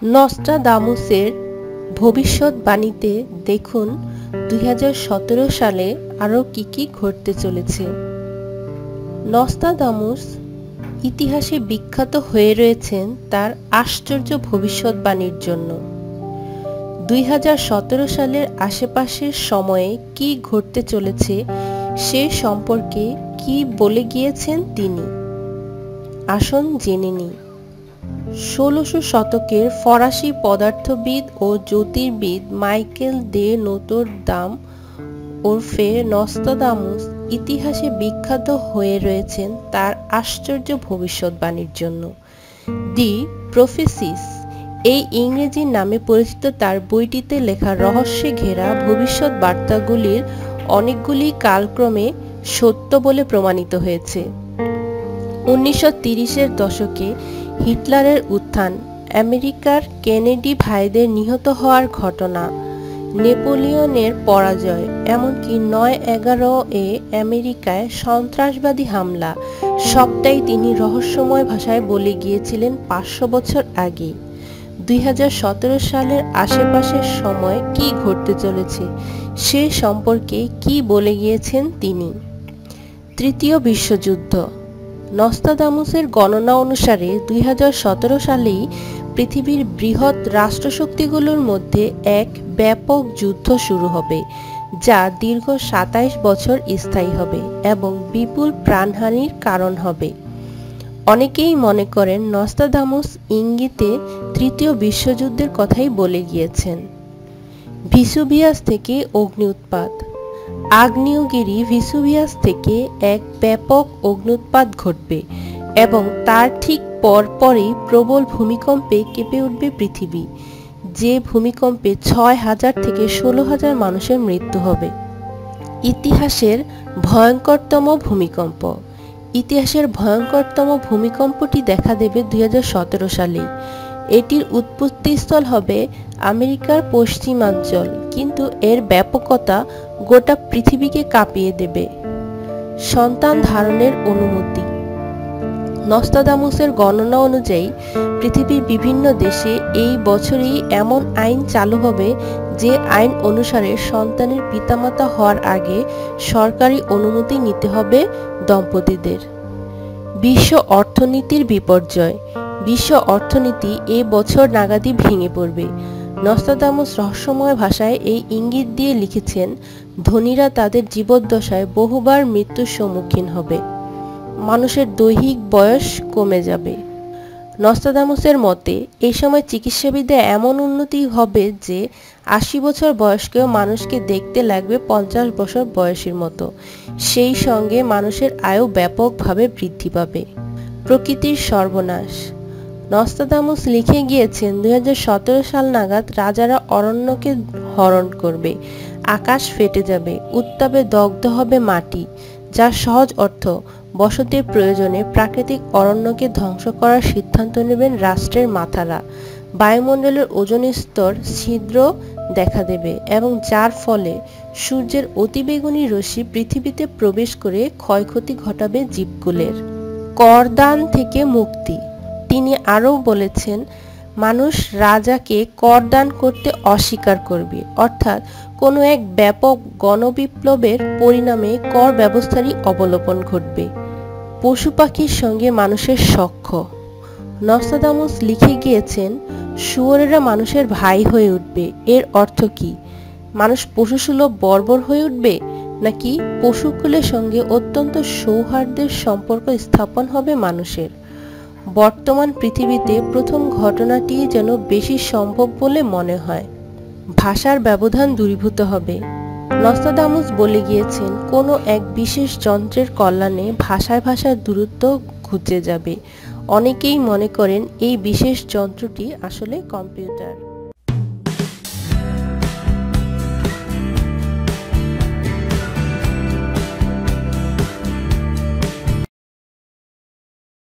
নস্ট্রাদামুসের ভবিষ্যৎবাণীতে দেখুন ২০১৭ সালে আরও কি ঘটতে চলেছে। নস্ট্রাদামুস ইতিহাসে বিখ্যাত হয়ে রয়েছেন তার আশ্চর্য ভবিষ্যৎবাণীর জন্য। ২০১৭ সালের আশেপাশের সময়ে কি ঘটতে চলেছে সে সম্পর্কে কি বলে গিয়েছেন তিনি, আসুন জেনে নিই। ১৬শ শতকের ফরাসি পদার্থবিদ ও জ্যোতির্বিদ মাইকেল দে নোতর দাম ওরফে নস্ট্রাদামুস ইতিহাসে বিখ্যাত হয়ে রয়েছেন তার আশ্চর্য ভবিষ্যৎবাণীর জন্য। দি প্রফেসিস এই ইংরেজি নামে পরিচিত তার বইটিতে লেখা রহস্যে ঘেরা ভবিষ্যৎ বার্তাগুলির অনেকগুলি কালক্রমে সত্য বলে প্রমাণিত হয়েছে। ১৯৩০-এর দশকে হিটলারের উত্থান, আমেরিকার কেনেডি ভাইদের নিহত হওয়ার ঘটনা, নেপোলিয়নের পরাজয়, এমনকি ৯/১১-এ আমেরিকায় সন্ত্রাসবাদী হামলা সবটাই তিনি রহস্যময় ভাষায় বলে গিয়েছিলেন ৫০০ বছর আগে। ২০১৭ সালের আশেপাশের সময় কি ঘটতে চলেছে সে সম্পর্কে কি বলে গিয়েছেন তিনি। তৃতীয় বিশ্বযুদ্ধ। নস্ট্রাদামুসের গণনা অনুসারে ২০১৭ সালেই পৃথিবীর বৃহৎ রাষ্ট্রশক্তিগুলোর মধ্যে এক ব্যাপক যুদ্ধ শুরু হবে, যা দীর্ঘ ২৭ বছর স্থায়ী হবে এবং বিপুল প্রাণহানির কারণ হবে। অনেকেই মনে করেন নস্ট্রাদামুস ইঙ্গিতে তৃতীয় বিশ্বযুদ্ধের কথাই বলে গিয়েছেন। ভিসুভিয়াস থেকে অগ্নি উৎপাত। আগ্নেয়গিরি ভিসুভিয়াস থেকে এক ব্যাপক অগ্ন্যুৎপাত ঘটবে এবং তার ঠিক পরপরই প্রবল ভূমিকম্পে কেঁপে উঠবে পৃথিবী, যে ভূমিকম্পে ৬,০০০ থেকে ১৬,০০০ মানুষের মৃত্যু হবে। ইতিহাসের ভয়ঙ্করতম ভূমিকম্প। ইতিহাসের ভয়ঙ্করতম ভূমিকম্পটি দেখা দেবে ২০১৭ সালেই। এটির উৎপত্তিস্থল হবে আমেরিকার পশ্চিমাঞ্চল, কিন্তু এর ব্যাপকতা গোটা পৃথিবীকে কাঁপিয়ে দেবে। সন্তান ধারণের অনুমতি। নস্ট্রাদামুসের গণনা অনুযায়ী পৃথিবীর বিভিন্ন দেশে এই বছরই এমন আইন চালু হবে যে আইন অনুসারে সন্তানের পিতামাতা হওয়ার আগে সরকারি অনুমতি নিতে হবে দম্পতিদের। বিশ্ব অর্থনীতির বিপর্যয়। বিশ্ব অর্থনীতি এই বছর নাগাদই ভেঙে পড়বে। নস্ট্রাদামুস রহস্যময় ভাষায় এই ইঙ্গিত দিয়ে লিখেছেন, ধনীরা তাদের জীবদ্দশায় বহুবার মৃত্যুর সম্মুখীন হবে। মানুষের দৈহিক বয়স কমে যাবে। নস্ট্রাদামুসের মতে এই সময় চিকিৎসাবিদ্যায় এমন উন্নতি হবে যে ৮০ বছর বয়স্কেও মানুষকে দেখতে লাগবে ৫০ বছর বয়সীর মতো। সেই সঙ্গে মানুষের আয়ু ব্যাপকভাবে বৃদ্ধি পাবে। প্রকৃতির সর্বনাশ। নস্ট্রাদামুস লিখে গিয়েছেন ২০১৭ সাল নাগাদ রাজারা অরণ্যকে হরণ করবে, আকাশ ফেটে যাবে, উত্তাপে দগ্ধ হবে মাটি, যার সহজ অর্থ বসতির প্রয়োজনে প্রাকৃতিক অরণ্যকে ধ্বংস করার সিদ্ধান্ত নেবেন রাষ্ট্রের মাথারা। বায়ুমণ্ডলের ওজোন স্তর ছিদ্র দেখা দেবে এবং যার ফলে সূর্যের অতিবেগুনি রশ্মি পৃথিবীতে প্রবেশ করে ক্ষয়ক্ষতি ঘটাবে জীবকুলের। করদান থেকে মুক্তি। তিনি আরও বলেছেন, মানুষ রাজাকে করদান করতে অস্বীকার করবে, অর্থাৎ কোনো এক ব্যাপক গণবিপ্লবের পরিণামে কর ব্যবস্থারই অবলোপন ঘটবে। পশু পাখির সঙ্গে মানুষের সখ্য। নস্ট্রাদামুস লিখে গিয়েছেন, শুয়োরেরা মানুষের ভাই হয়ে উঠবে। এর অর্থ কি? মানুষ পশুসুলভ বর্বর হয়ে উঠবে, নাকি পশুকুলের সঙ্গে অত্যন্ত সৌহার্দ্যের সম্পর্ক স্থাপন হবে মানুষের? বর্তমান পৃথিবীতে প্রথম ঘটনাটি যেন বেশি সম্ভব বলে মনে হয়। ভাষার ব্যবধান দূরীভূত হবে। নস্ট্রাদামুস বলে গিয়েছেন, কোনো এক বিশেষ যন্ত্রের কল্যাণে ভাষায় ভাষার দূরত্ব ঘুচে যাবে। অনেকেই মনে করেন এই বিশেষ যন্ত্রটি আসলে কম্পিউটার।